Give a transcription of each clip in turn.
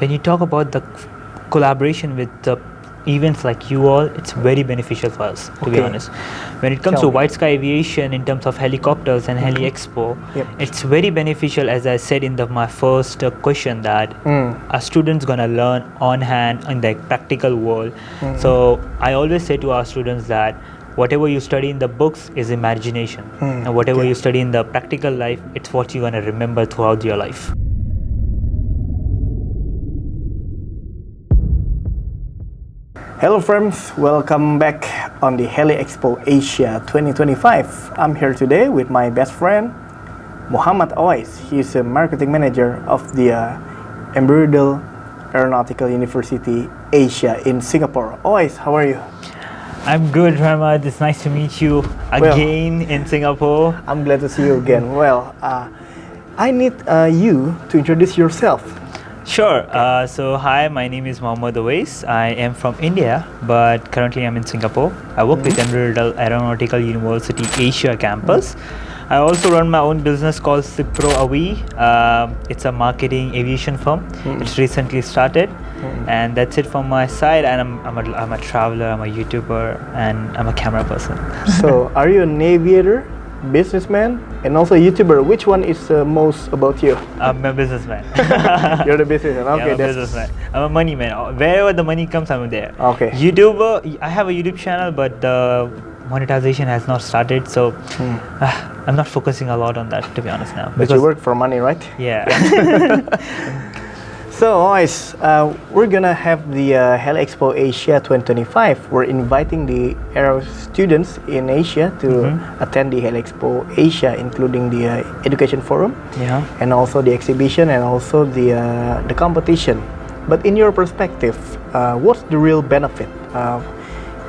when you talk about the collaboration with the events like you all, it's very beneficial for us, to be honest. When it comes to White Sky Aviation, in terms of helicopters and Heli Expo, it's very beneficial, as I said in my first question, that a student's gonna learn on hand in the practical world. So I always say to our students that whatever you study in the books is imagination, and whatever you study in the practical life, it's what you're gonna remember throughout your life. Hello friends, welcome back on the Heli Expo Asia 2025. I'm here today with my best friend, Muhammad Owais. He's a marketing manager of the Embry-Riddle Aeronautical University Asia in Singapore. Owais, how are you? I'm good, Muhammad. It's nice to meet you again in Singapore. I'm glad to see you again. Well, I need you to introduce yourself. Sure. So hi, my name is Muhammad Owais. I am from India, but currently I'm in Singapore. I work with Embry-Riddle Aeronautical University Asia campus. I also run my own business called Cipro Avi. It's a marketing aviation firm. It's recently started, and that's it from my side. And I'm a traveler, I'm a YouTuber, and I'm a camera person. So, are you an aviator, businessman, and also YouTuber? Which one is most about you? I'm a businessman. You're the businessman. Okay, yeah, I'm a businessman. I'm a money man. Wherever the money comes, I'm there. Okay. YouTuber, I have a YouTube channel, but the monetization has not started, so I'm not focusing a lot on that, to be honest now. But you work for money, right? Yeah. So, guys, we're gonna have the Heli Expo Asia 2025. We're inviting the aero students in Asia to attend the Heli Expo Asia, including the education forum, and also the exhibition, and also the competition. But in your perspective, what's the real benefit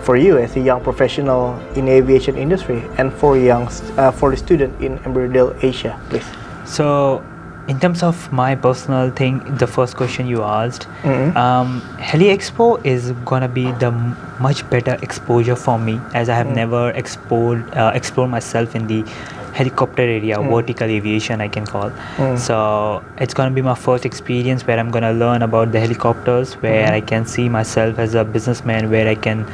for you as a young professional in the aviation industry, and for the student in Embry-Riddle Asia, please? So, in terms of my personal thing, the first question you asked, Heli Expo is gonna be the much better exposure for me, as I have never explored myself in the helicopter area, vertical aviation I can call. So it's gonna be my first experience where I'm gonna learn about the helicopters, where I can see myself as a businessman, where I can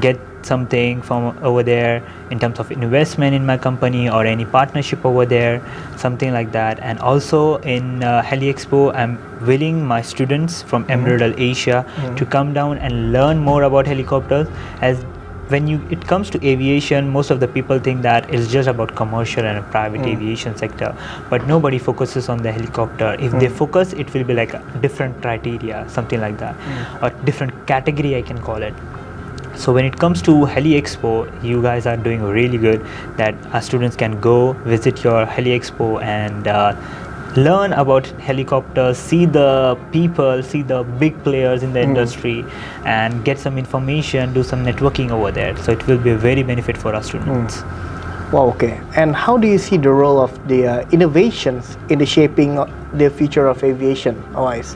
get something from over there in terms of investment in my company or any partnership over there, something like that. And also in Heli Expo, I'm willing my students from Embry-Riddle Asia to come down and learn more about helicopters, as when it comes to aviation, most of the people think that it's just about commercial and private aviation sector, but nobody focuses on the helicopter. If they focus, it will be like a different criteria, something like that, or different category I can call it. So when it comes to Heli Expo, you guys are doing really good, that our students can go visit your Heli Expo and learn about helicopters, see the people, see the big players in the industry, and get some information, do some networking over there. So it will be a very benefit for our students. Wow, okay. And how do you see the role of the innovations in the shaping the future of aviation, Owais?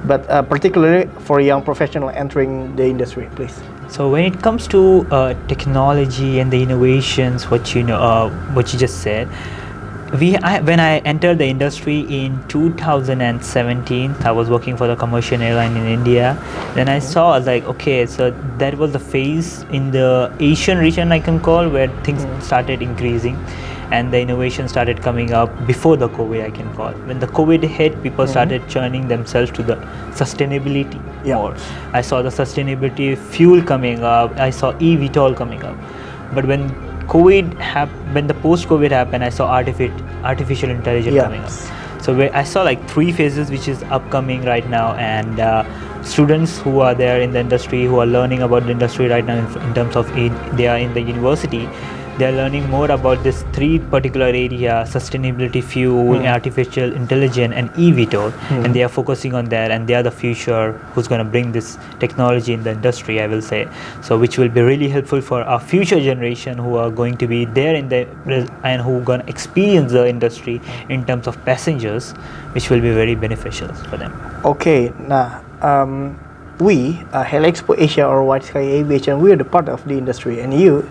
But particularly for young professional entering the industry, please. So when it comes to technology and the innovations, what you just said, when I entered the industry in 2017, I was working for the commercial airline in India. Then I saw, I was like, okay, so that was the phase in the Asian region I can call, where things started increasing and the innovation started coming up before the COVID, I can call. When the COVID hit, people started turning themselves to the sustainability more. I saw the sustainability fuel coming up, I saw eVTOL coming up. But when the post-COVID happened, I saw artificial intelligence coming up. So I saw like 3 phases which is upcoming right now, and students who are there in the industry, who are learning about the industry right now in terms of they are in the university, they are learning more about this 3 particular area: sustainability, fuel, artificial intelligence, and eVTOL. And they are focusing on that, and they are the future who's going to bring this technology in the industry, I will say. So which will be really helpful for our future generation who are going to be there in the and who are going to experience the industry in terms of passengers, which will be very beneficial for them. Okay, now we Heli Expo Asia or White Sky Aviation, we are the part of the industry, and you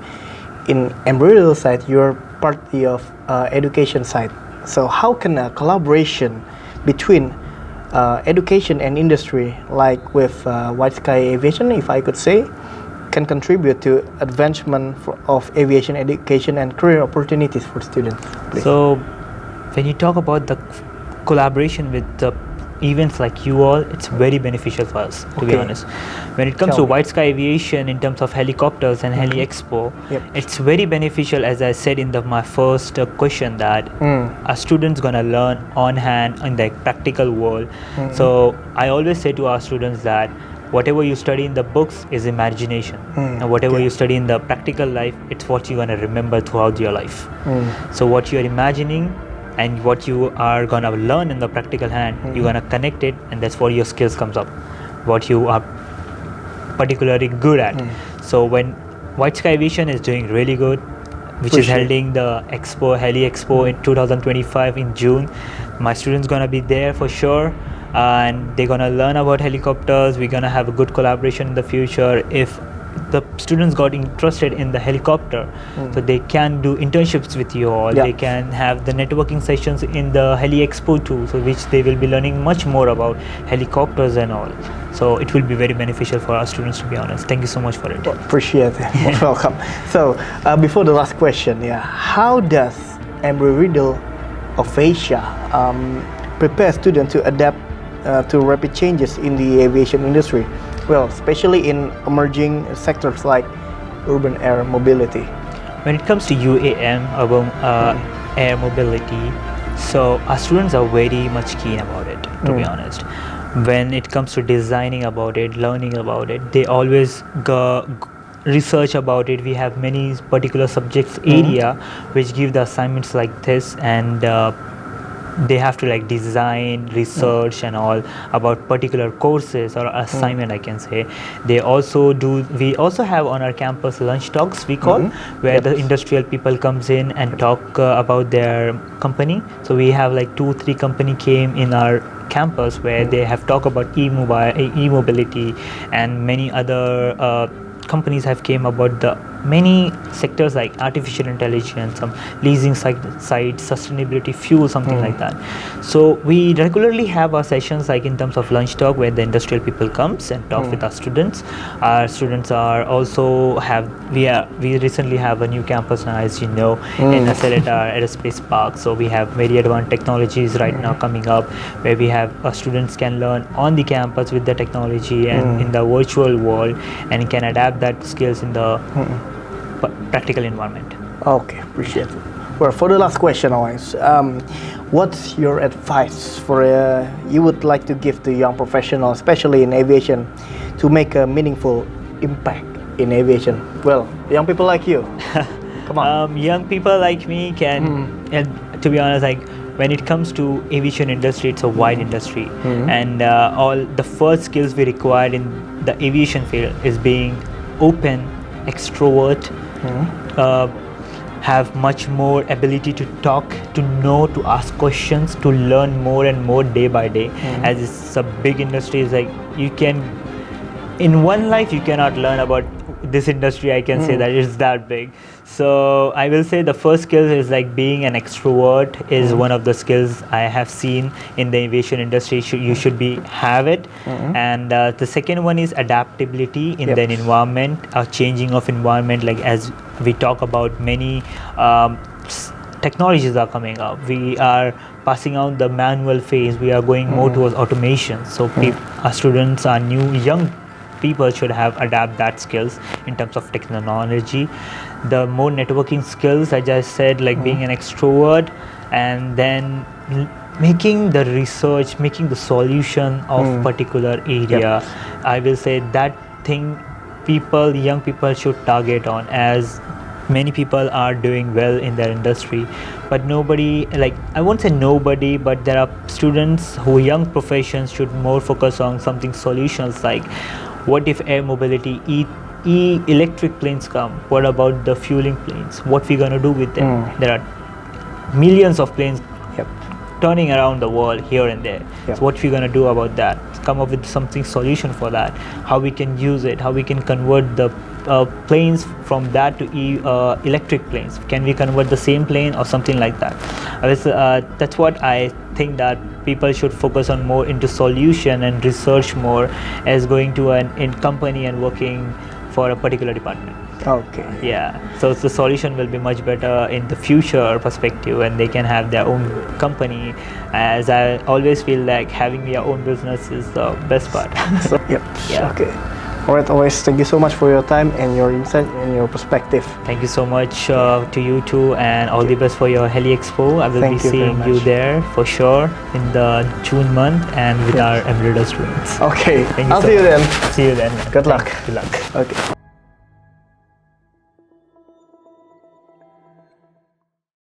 in Embry-Riddle side, you're part of education side. So how can a collaboration between education and industry, like with White Sky Aviation, if I could say, can contribute to advancement of aviation education and career opportunities for students? Please. So, when you talk about the collaboration with the events like you all, it's very beneficial for us, to be honest. When it comes to White Sky Aviation, in terms of helicopters and Heli Expo, it's very beneficial, as I said in my first question, that our students gonna learn on hand in the practical world. So I always say to our students that whatever you study in the books is imagination, and whatever you study in the practical life, it's what you're gonna remember throughout your life. So what you're imagining and what you are gonna learn in the practical hand, you're gonna connect it, and that's where your skills comes up, what you are particularly good at. So when White Sky Aviation is doing really good, which is holding the expo, Heli Expo in 2025 in June, my students gonna be there for sure, and they're gonna learn about helicopters. We're gonna have a good collaboration in the future. If the students got interested in the helicopter, so they can do internships with you all. They can have the networking sessions in the Heli Expo too, so which they will be learning much more about helicopters and all. So it will be very beneficial for our students, to be honest. Thank you so much for it. Appreciate it. Most welcome. So before the last question, how does Embry-Riddle of Asia prepare students to adapt to rapid changes in the aviation industry? Well, especially in emerging sectors like urban air mobility. When it comes to UAM, urban air mobility, so our students are very much keen about it, to be honest. When it comes to designing about it, learning about it, they always go research about it. We have many particular subjects area which give the assignments like this, and they have to like design, research and all about particular courses or assignment, I can say. They also do, we also have on our campus lunch talks, we call, where the industrial people comes in and talk about their company. So we have like 2-3 company came in our campus where they have talked about e-mobility, and many other companies have came about the many sectors like artificial intelligence, some leasing site, sustainability, fuel, something like that. So we regularly have our sessions like in terms of lunch talk where the industrial people comes and talk with our students. Our students are also have, we recently have a new campus now, as you know, in Seletar Aerospace Park. So we have very advanced technologies right now coming up where we have students can learn on the campus with the technology and in the virtual world, and can adapt that skills in the practical environment. Okay, appreciate it. Well, for the last question, Owais, what's your advice for you would like to give to young professionals, especially in aviation, to make a meaningful impact in aviation? Well, young people like you. Come on. Young people like me can, and to be honest, like when it comes to aviation industry, it's a wide industry, and all the first skills we require in the aviation field is being open, extrovert, have much more ability to talk, to know, to ask questions, to learn more and more day by day. As it's a big industry, it's like you can, in one life you cannot learn about this industry. I can say that it's that big. So I will say the first skill is like being an extrovert is one of the skills I have seen in the aviation industry. You should have it. And the second one is adaptability in the environment, changing of environment. Like as we talk about, many technologies are coming up. We are passing out the manual phase. We are going more towards automation. So our students are young people should have adapt that skills in terms of technology. The more networking skills, as I said, like being an extrovert, and then making the research, making the solution of particular area. I will say that thing young people should target on, as many people are doing well in their industry, but nobody, like I won't say nobody, but there are students who young professions should more focus on something solutions like, what if air mobility, electric planes come? What about the fueling planes? What we gonna do with them? There are millions of planes turning around the world here and there. Yeah. So what we're gonna do about that? Come up with something solution for that. How we can use it? How we can convert the planes from that to electric planes? Can we convert the same plane or something like that? That's what I think that people should focus on more into solution and research more as going to an in company and working for a particular department. Okay. Yeah, so the solution will be much better in the future perspective, and they can have their own company. As I always feel like having your own business is the best part. So, yep. Yeah. Okay. All right, Owais, thank you so much for your time and your insight and your perspective. Thank you so much to you too, and all the best for your Heli Expo. I will Thank be you very seeing you much. there for sure in the June month and with our Embry-Riddle students. Okay, Thank you I'll so see you much. then. See you then. Good luck. Good luck. Okay.